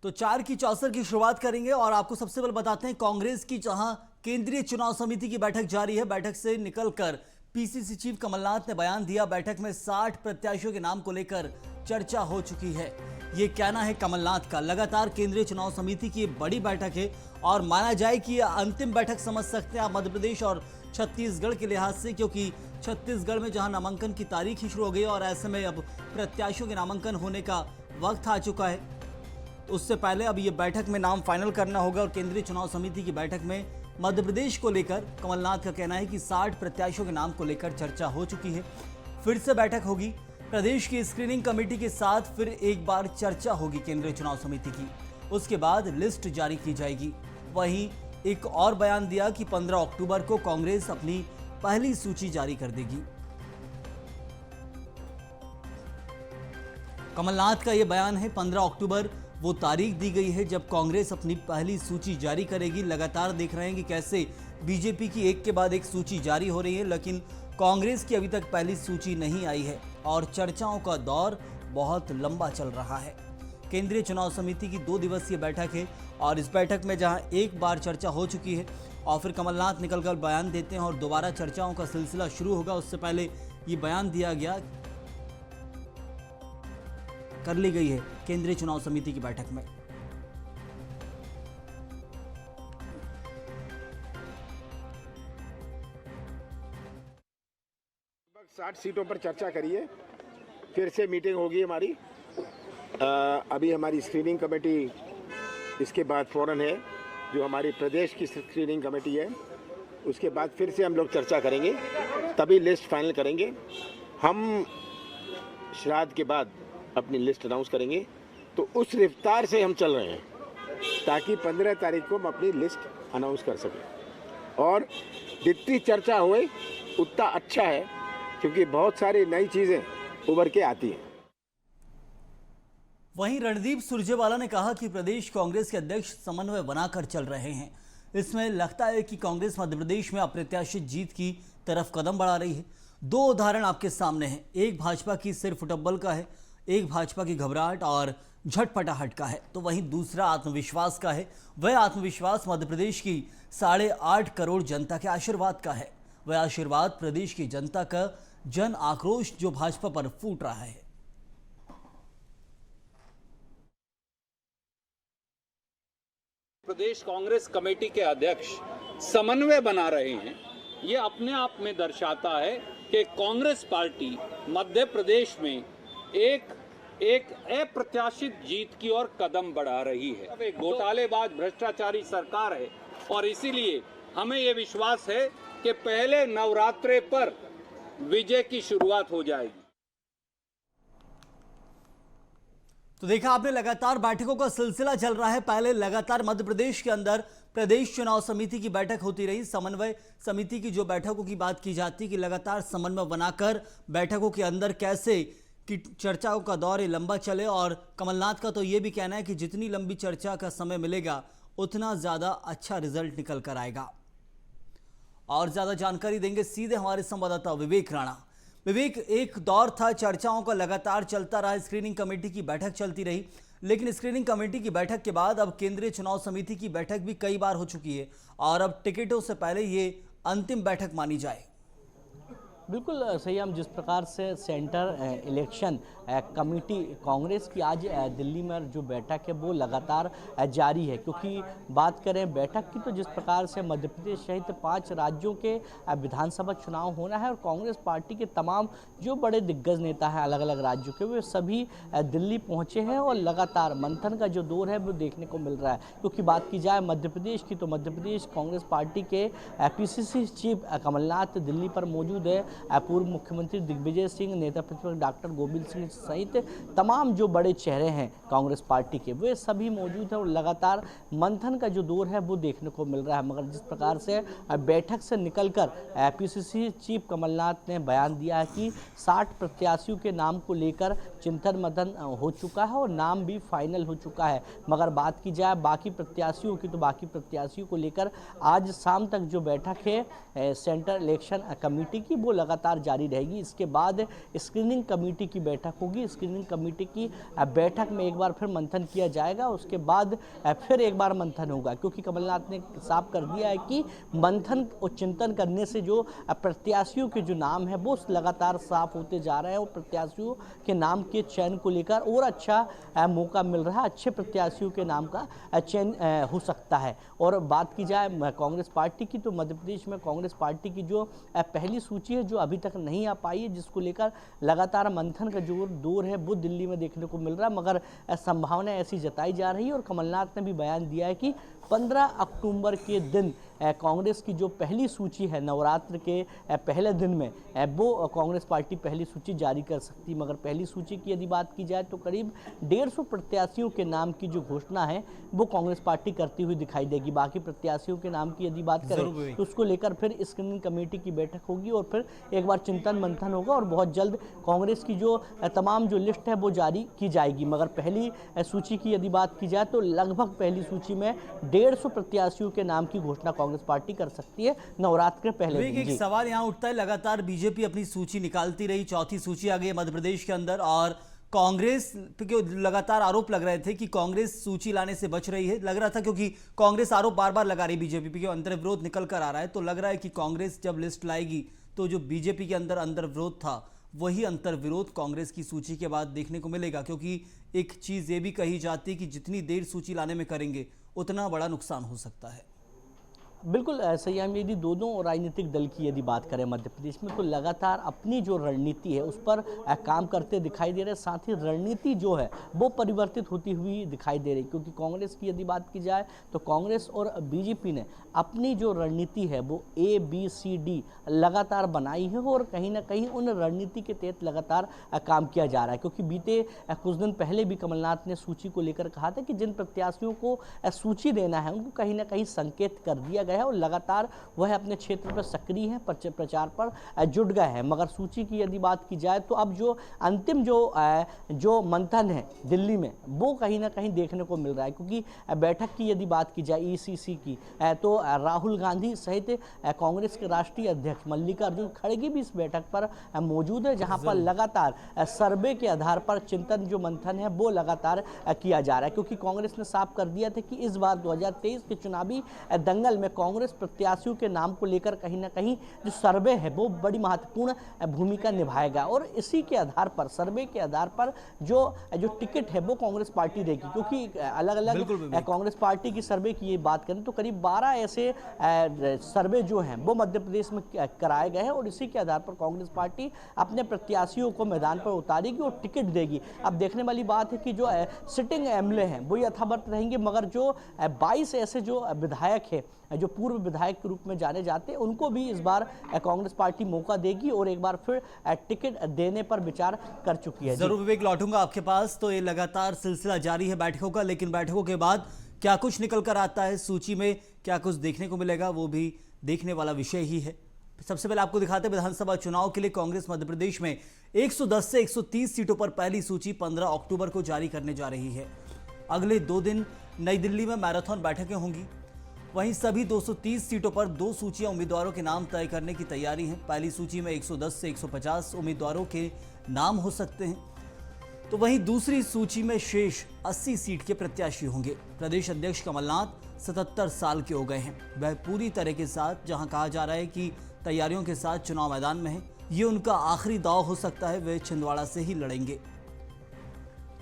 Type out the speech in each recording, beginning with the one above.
तो 4 की चौसर की शुरुआत करेंगे और आपको सबसे पहले बताते हैं कांग्रेस की जहां केंद्रीय चुनाव समिति की बैठक जारी है। बैठक से निकलकर पीसीसी चीफ कमलनाथ ने बयान दिया। बैठक में 60 प्रत्याशियों के नाम को लेकर चर्चा हो चुकी है। ये कहना है कमलनाथ का। लगातार केंद्रीय चुनाव समिति की बड़ी बैठक है और माना जाए कि यह अंतिम बैठक समझ सकते हैं आप मध्य प्रदेश और छत्तीसगढ़ के लिहाज से, क्योंकि छत्तीसगढ़ में जहां नामांकन की तारीख ही शुरू हो गई और ऐसे में अब प्रत्याशियों के नामांकन होने का वक्त आ चुका है। उससे पहले अब ये बैठक में नाम फाइनल करना होगा और केंद्रीय चुनाव समिति की बैठक में मध्य प्रदेश को लेकर कमलनाथ का कहना है कि 60 प्रत्याशियों के नाम को लेकर चर्चा हो चुकी है। फिर से बैठक होगी। प्रदेश की स्क्रीनिंग कमेटी के साथ फिर एक बार चर्चा होगी केंद्रीय चुनाव समिति की। उसके बाद लिस्ट जारी की जाएगी। वहीं एक और बयान दिया कि 15 अक्टूबर को कांग्रेस अपनी पहली सूची जारी कर देगी। कमलनाथ का यह बयान है, 15 अक्टूबर वो तारीख दी गई है जब कांग्रेस अपनी पहली सूची जारी करेगी। लगातार देख रहे हैं कि कैसे बीजेपी की एक के बाद एक सूची जारी हो रही है, लेकिन कांग्रेस की अभी तक पहली सूची नहीं आई है और चर्चाओं का दौर बहुत लंबा चल रहा है। केंद्रीय चुनाव समिति की 2 दिवसीय बैठक है और इस बैठक में जहां एक बार चर्चा हो चुकी है और फिर कमलनाथ निकलकर बयान देते हैं और दोबारा चर्चाओं का सिलसिला शुरू होगा। उससे पहले ये बयान दिया गया कर ली गई है केंद्रीय चुनाव समिति की बैठक में। 60 सीटों पर चर्चा करिए। फिर से मीटिंग होगी हमारी। अभी हमारी स्क्रीनिंग कमेटी इसके बाद फौरन है, जो हमारी प्रदेश की स्क्रीनिंग कमेटी है। उसके बाद फिर से हम लोग चर्चा करेंगे, तभी लिस्ट फाइनल करेंगे। हम श्राद्ध के बाद अपनी लिस्ट अनाउंस करेंगे। तो उस रफ्तार से हम चल रहे हैं ताकि 15 तारीख को हम अपनी लिस्ट अनाउंस कर सकें। और जितनी चर्चा हुए उतना अच्छा है, क्योंकि बहुत सारी नई चीज़ें उभर के आती हैं। वहीं रणदीप सुरजेवाला ने कहा कि प्रदेश कांग्रेस के अध्यक्ष समन्वय बनाकर चल रहे हैं। इसमें लगता है कि कांग्रेस मध्य प्रदेश में अप्रत्याशित जीत की तरफ कदम बढ़ा रही है। 2 उदाहरण आपके सामने हैं। एक भाजपा की सिर फुटबल का है, एक भाजपा की घबराहट और झटपटाहट का है, तो वहीं दूसरा आत्मविश्वास का है। वह आत्मविश्वास मध्य प्रदेश की 8.5 करोड़ जनता के आशीर्वाद का है। वह आशीर्वाद प्रदेश की जनता का जन आक्रोश जो भाजपा पर फूट रहा है। प्रदेश कांग्रेस कमेटी के अध्यक्ष समन्वय बना रहे हैं, ये अपने आप में दर्शाता है कि कांग्रेस पार्टी मध्य प्रदेश में एक अप्रत्याशित जीत की ओर कदम बढ़ा रही है। अब एक घोटालेबाज भ्रष्टाचारी सरकार है और इसीलिए हमें ये विश्वास है कि पहले नवरात्रे पर विजय की शुरुआत हो जाएगी। तो देखा आपने, लगातार बैठकों का सिलसिला चल रहा है। पहले लगातार मध्य प्रदेश के अंदर प्रदेश चुनाव समिति की बैठक होती रही। समन्वय समिति की जो बैठकों की बात की जाती कि लगातार समन्वय बनाकर बैठकों के अंदर कैसे कि चर्चाओं का दौर लंबा चले। और कमलनाथ का तो ये भी कहना है कि जितनी लंबी चर्चा का समय मिलेगा उतना ज़्यादा अच्छा रिजल्ट निकल कर आएगा। और ज़्यादा जानकारी देंगे सीधे हमारे संवाददाता विवेक राणा। विवेक, एक दौर था चर्चाओं का लगातार चलता रहा, स्क्रीनिंग कमेटी की बैठक चलती रही, लेकिन स्क्रीनिंग कमेटी की बैठक के बाद अब केंद्रीय चुनाव समिति की बैठक भी कई बार हो चुकी है और अब टिकटों से पहले ये अंतिम बैठक मानी जाए। बिल्कुल सही। हम जिस प्रकार से सेंटर इलेक्शन कमेटी कांग्रेस की आज दिल्ली में जो बैठक है वो लगातार जारी है, क्योंकि बात करें बैठक की तो जिस प्रकार से मध्य प्रदेश सहित 5 राज्यों के विधानसभा चुनाव होना है और कांग्रेस पार्टी के तमाम जो बड़े दिग्गज नेता हैं अलग अलग राज्यों के, वे सभी दिल्ली पहुंचे हैं और लगातार मंथन का जो दौर है वो देखने को मिल रहा है। क्योंकि बात की जाए मध्य प्रदेश की तो मध्य प्रदेश कांग्रेस पार्टी के पीसीसी चीफ कमलनाथ दिल्ली पर मौजूद है। पूर्व मुख्यमंत्री दिग्विजय सिंह, नेता प्रतिपक्ष डॉक्टर गोविंद सिंह सहित तमाम जो बड़े चेहरे हैं कांग्रेस पार्टी के, वे सभी मौजूद हैं और लगातार मंथन का जो दौर है वो देखने को मिल रहा है। मगर जिस प्रकार से बैठक से निकलकर पीसीसी चीफ कमलनाथ ने बयान दिया है कि 60 प्रत्याशियों के नाम को लेकर चिंतन मंथन हो चुका है और नाम भी फाइनल हो चुका है। मगर बात की जाए बाकी प्रत्याशियों की तो बाकी प्रत्याशियों को लेकर आज शाम तक जो बैठक है सेंट्रल इलेक्शन कमेटी की, वो लगातार जारी रहेगी। इसके बाद स्क्रीनिंग कमेटी की बैठक होगी। स्क्रीनिंग कमेटी की बैठक में एक बार फिर मंथन किया जाएगा। उसके बाद फिर एक बार मंथन होगा, क्योंकि कमलनाथ ने साफ कर दिया है कि मंथन और चिंतन करने से जो प्रत्याशियों के जो नाम है वो लगातार साफ होते जा रहे हैं और प्रत्याशियों के नाम के चयन को लेकर और अच्छा मौका मिल रहा है। अच्छे प्रत्याशियों के नाम का चयन हो सकता है। और बात की जाए कांग्रेस पार्टी की, तो मध्य प्रदेश में कांग्रेस पार्टी की जो पहली सूची है जो अभी तक नहीं आ पाई है, जिसको लेकर लगातार मंथन का जो दौर है वो दिल्ली में देखने को मिल रहा है, मगर संभावना ऐसी जताई जा रही है। और कमलनाथ ने भी बयान दिया है कि 15 अक्टूबर के दिन कांग्रेस की जो पहली सूची है नवरात्र के पहले दिन में वो कांग्रेस पार्टी पहली सूची जारी कर सकती है। मगर पहली सूची की यदि बात की जाए तो करीब 150 प्रत्याशियों के नाम की जो घोषणा है वो कांग्रेस पार्टी करती हुई दिखाई देगी। बाकी प्रत्याशियों के नाम की यदि बात करें तो उसको लेकर फिर स्क्रीनिंग कमेटी की बैठक होगी और फिर एक बार चिंतन मंथन होगा और बहुत जल्द कांग्रेस की जो तमाम जो लिस्ट है वो जारी की जाएगी। मगर पहली सूची की यदि बात की जाए तो लगभग पहली सूची में 150 प्रत्याशियों के नाम की घोषणा कांग्रेस पार्टी कर सकती है नवरात्र के पहले दिन। एक सवाल यहां उठता है, लगातार बीजेपी अपनी सूची निकालती रही, चौथी सूची आ गई मध्य प्रदेश के अंदर, और कांग्रेस पे लगातार आरोप लग रहे थे कि कांग्रेस सूची लाने से बच रही है। लग रहा था क्योंकि कांग्रेस आरोप बार बार लगा रही बीजेपी पे, अंतर्विरोध निकल कर आ रहा है, तो लग रहा है कि कांग्रेस जब लिस्ट लाएगी तो जो बीजेपी के अंदर अंतर्विरोध था वही अंतर्विरोध कांग्रेस की सूची के बाद देखने को मिलेगा। क्योंकि एक चीज ये भी कही जाती है कि जितनी देर सूची लाने में करेंगे उतना बड़ा नुकसान हो सकता है। बिल्कुल सही है। यदि दोनों राजनीतिक दल की यदि बात करें मध्य प्रदेश में तो लगातार अपनी जो रणनीति है उस पर काम करते दिखाई दे रहे हैं। साथ ही रणनीति जो है वो परिवर्तित होती हुई दिखाई दे रही, क्योंकि कांग्रेस की यदि बात की जाए तो कांग्रेस और बीजेपी ने अपनी जो रणनीति है वो ABCD लगातार बनाई है और कहीं ना कहीं उन रणनीति के तहत लगातार काम किया जा रहा है। क्योंकि बीते कुछ दिन पहले भी कमलनाथ ने सूची को लेकर कहा था कि जिन प्रत्याशियों को सूची देना है उनको कहीं ना कहीं संकेत कर दिया गया है और लगातार वह अपने क्षेत्र पर सक्रिय है, प्रचार पर जुट गए हैं। मगर सूची की यदि बात की जाए तो अब जो अंतिम जो मंथन है दिल्ली में वो कहीं ना कहीं देखने को मिल रहा है। क्योंकि बैठक की यदि बात की जाए ECC की तो राहुल गांधी सहित कांग्रेस के राष्ट्रीय अध्यक्ष मल्लिकार्जुन खड़गे भी इस बैठक पर मौजूद है, जहां पर लगातार सर्वे के आधार पर चिंतन जो मंथन है वो लगातार किया जा रहा है। क्योंकि कांग्रेस ने साफ कर दिया था कि इस बार 2023 के चुनावी दंगल में कांग्रेस प्रत्याशियों के नाम को लेकर कहीं ना कहीं जो सर्वे है वो बड़ी महत्वपूर्ण भूमिका निभाएगा और इसी के आधार पर सर्वे के आधार पर जो टिकट है वो कांग्रेस पार्टी देगी। क्योंकि अलग अलग कांग्रेस पार्टी की सर्वे की ये बात करें तो करीब 12 ऐसे सर्वे जो हैं वो मध्य प्रदेश में कराए गए हैं और इसी के आधार पर कांग्रेस पार्टी अपने प्रत्याशियों को मैदान पर उतारेगी और टिकट देगी। अब देखने वाली बात है कि जो सिटिंग MLA हैं वो यथावत रहेंगे, मगर जो 22 ऐसे जो विधायक है जो पूर्व विधायक के रूप में जाने जाते हैं उनको भी इस बार कांग्रेस पार्टी मौका देगी और एक बार फिर टिकट देने पर विचार कर चुकी है। जरूर विवेक, लौटूंगा आपके पास। तो ये लगातार सिलसिला जारी है बैठकों का, लेकिन बैठकों के बाद क्या कुछ निकल कर आता है, सूची में क्या कुछ देखने को मिलेगा, वो भी देखने वाला विषय ही है। सबसे पहले आपको दिखाते हैं विधानसभा चुनाव के लिए कांग्रेस मध्य प्रदेश में 110 से 130 सीटों पर पहली सूची 15 अक्टूबर को जारी करने जा रही है। अगले 2 दिन नई दिल्ली में मैराथन बैठकें होंगी। वहीं सभी 230 सीटों पर 2 सूचियां उम्मीदवारों के नाम तय करने की तैयारी है। पहली सूची में 110 से 150 उम्मीदवारों के नाम हो सकते हैं, तो वहीं दूसरी सूची में शेष 80 सीट के प्रत्याशी होंगे। प्रदेश अध्यक्ष कमलनाथ 77 साल के हो गए हैं। वह पूरी तरह के साथ, जहां कहा जा रहा है कि तैयारियों के साथ चुनाव मैदान में है, ये उनका आखिरी दाव हो सकता है। वे छिंदवाड़ा से ही लड़ेंगे।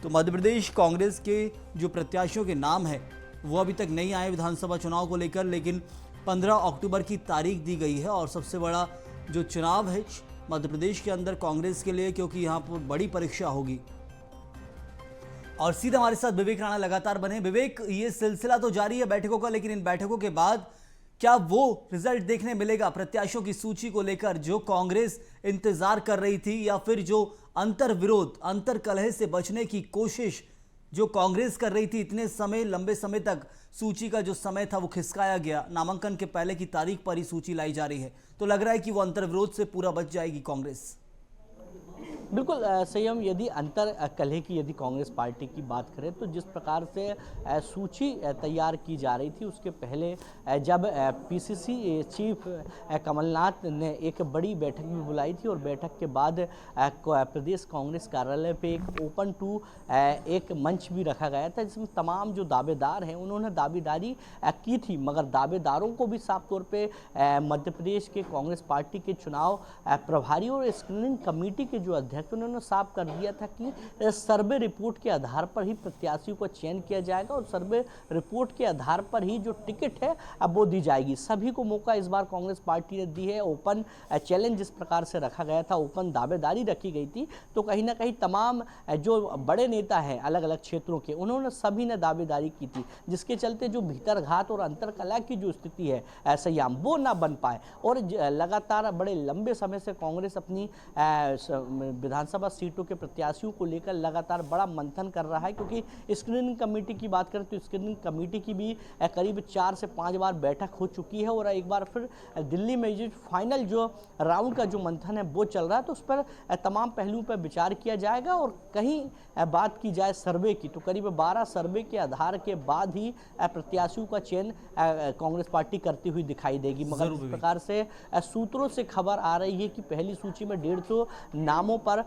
तो मध्य प्रदेश कांग्रेस के जो प्रत्याशियों के नाम है वो अभी तक नहीं आए विधानसभा चुनाव को लेकर, लेकिन 15 अक्टूबर की तारीख दी गई है और सबसे बड़ा जो चुनाव है मध्य प्रदेश के अंदर कांग्रेस के लिए, क्योंकि यहाँ पर बड़ी परीक्षा होगी। और सीधे हमारे साथ विवेक राणा लगातार बने। विवेक, ये सिलसिला तो जारी है बैठकों का, लेकिन इन बैठकों के बाद क्या वो रिजल्ट देखने मिलेगा प्रत्याशियों की सूची को लेकर जो कांग्रेस इंतजार कर रही थी, या फिर जो अंतर्विरोध अंतर्कलह से बचने की कोशिश जो कांग्रेस कर रही थी इतने समय, लंबे समय तक सूची का जो समय था वो खिसकाया गया, नामांकन के पहले की तारीख पर ही सूची लाई जा रही है, तो लग रहा है कि वो अंतर्विरोध से पूरा बच जाएगी कांग्रेस। बिल्कुल संयम, यदि अंतर कलह की यदि कांग्रेस पार्टी की बात करें तो जिस प्रकार से सूची तैयार की जा रही थी उसके पहले जब पीसीसी चीफ कमलनाथ ने एक बड़ी बैठक भी बुलाई थी और बैठक के बाद प्रदेश कांग्रेस कार्यालय पे एक ओपन टू एक मंच भी रखा गया था जिसमें तमाम जो दावेदार हैं उन्होंने दावेदारी की थी, मगर दावेदारों को भी साफ तौर पे मध्य प्रदेश के कांग्रेस पार्टी के चुनाव प्रभारी और स्क्रीनिंग कमेटी के जो अध्यक्ष उन्होंने साफ कर दिया था कि सर्वे रिपोर्ट के आधार पर ही प्रत्याशियों को चयन किया जाएगा और सर्वे रिपोर्ट के आधार पर ही जो टिकट है अब वो दी जाएगी। सभी को मौका इस बार कांग्रेस पार्टी ने दी है। ओपन चैलेंज जिस प्रकार से रखा गया था, ओपन दावेदारी रखी गई थी, तो कहीं ना कहीं तमाम जो बड़े नेता हैं अलग अलग क्षेत्रों के उन्होंने सभी ने दावेदारी की थी, जिसके चलते जो भीतरघात और अंतरकलह की जो स्थिति है संयम वो ना बन पाए। और लगातार बड़े लंबे समय से कांग्रेस अपनी विधानसभा सीटों के प्रत्याशियों को लेकर लगातार बड़ा मंथन कर रहा है, क्योंकि स्क्रीनिंग कमेटी की बात करें तो स्क्रीनिंग कमेटी की भी करीब 4 से 5 बार बैठक हो चुकी है और एक बार फिर दिल्ली में जो फाइनल जो राउंड का जो मंथन है वो चल रहा है, तो उस पर तमाम पहलुओं पर विचार किया जाएगा। और कहीं बात की जाए सर्वे की तो करीब 12 सर्वे के आधार के बाद ही प्रत्याशियों का चयन कांग्रेस पार्टी करती हुई दिखाई देगी। मगर इस प्रकार से सूत्रों से खबर आ रही है कि पहली सूची में 150 नामों पर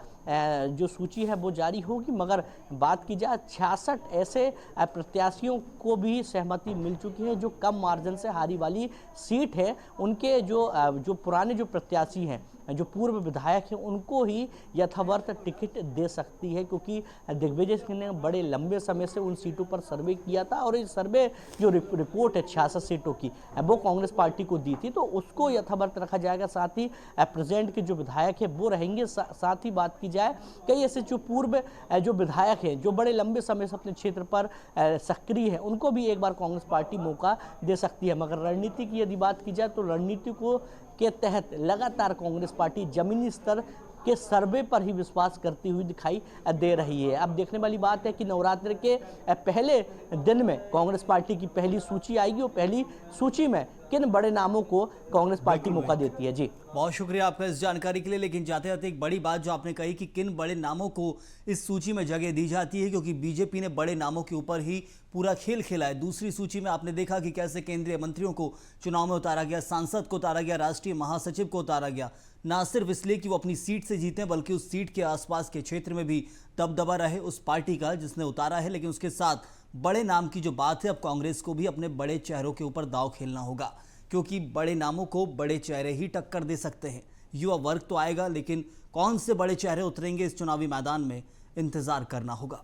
जो सूची है वो जारी होगी, मगर बात की जाए 66 ऐसे प्रत्याशियों को भी सहमति मिल चुकी है जो कम मार्जिन से हारी वाली सीट है उनके जो पुराने जो प्रत्याशी हैं जो पूर्व विधायक हैं उनको ही यथावर्त टिकट दे सकती है, क्योंकि दिग्विजय सिंह ने बड़े लंबे समय से उन सीटों पर सर्वे किया था और ये सर्वे जो रिपोर्ट है 66 सीटों की वो कांग्रेस पार्टी को दी थी, तो उसको यथावर्त रखा जाएगा। साथ ही प्रेजेंट के जो विधायक है वो रहेंगे। साथ ही बात की जाए कई ऐसे जो पूर्व जो विधायक हैं जो बड़े लंबे समय से अपने क्षेत्र पर सक्रिय हैं उनको भी एक बार कांग्रेस पार्टी मौका दे सकती है। मगर रणनीति की यदि बात की जाए तो रणनीति के तहत लगातार कांग्रेस पार्टी जमीनी स्तर के सर्वे पर ही विश्वास करती हुई दिखाई दे रही है। अब देखने वाली बात है कि नवरात्र के पहले दिन में कांग्रेस पार्टी की पहली सूची आएगी और पहली सूची में किन बड़े नामों को कांग्रेस पार्टी मौका देती है। जी बहुत शुक्रिया आपका इस जानकारी के लिए। लेकिन जाते जाते एक बड़ी बात जो आपने कही कि किन बड़े नामों को इस सूची में जगह दी जाती है, क्योंकि बीजेपी ने बड़े नामों के ऊपर ही पूरा खेल खेला है। दूसरी सूची में आपने देखा कि कैसे केंद्रीय मंत्रियों को चुनाव में उतारा गया, सांसद को उतारा गया, राष्ट्रीय महासचिव को उतारा गया, ना सिर्फ इसलिए कि वो अपनी सीट से जीते बल्कि उस सीट के आसपास के क्षेत्र में भी दबदबा रहे उस पार्टी का जिसने उतारा है। लेकिन उसके साथ बड़े नाम की जो बात है, अब कांग्रेस को भी अपने बड़े चेहरों के ऊपर दांव खेलना होगा, क्योंकि बड़े नामों को बड़े चेहरे ही टक्कर दे सकते हैं। युवा वर्ग तो आएगा, लेकिन कौन से बड़े चेहरे उतरेंगे इस चुनावी मैदान में, इंतजार करना होगा।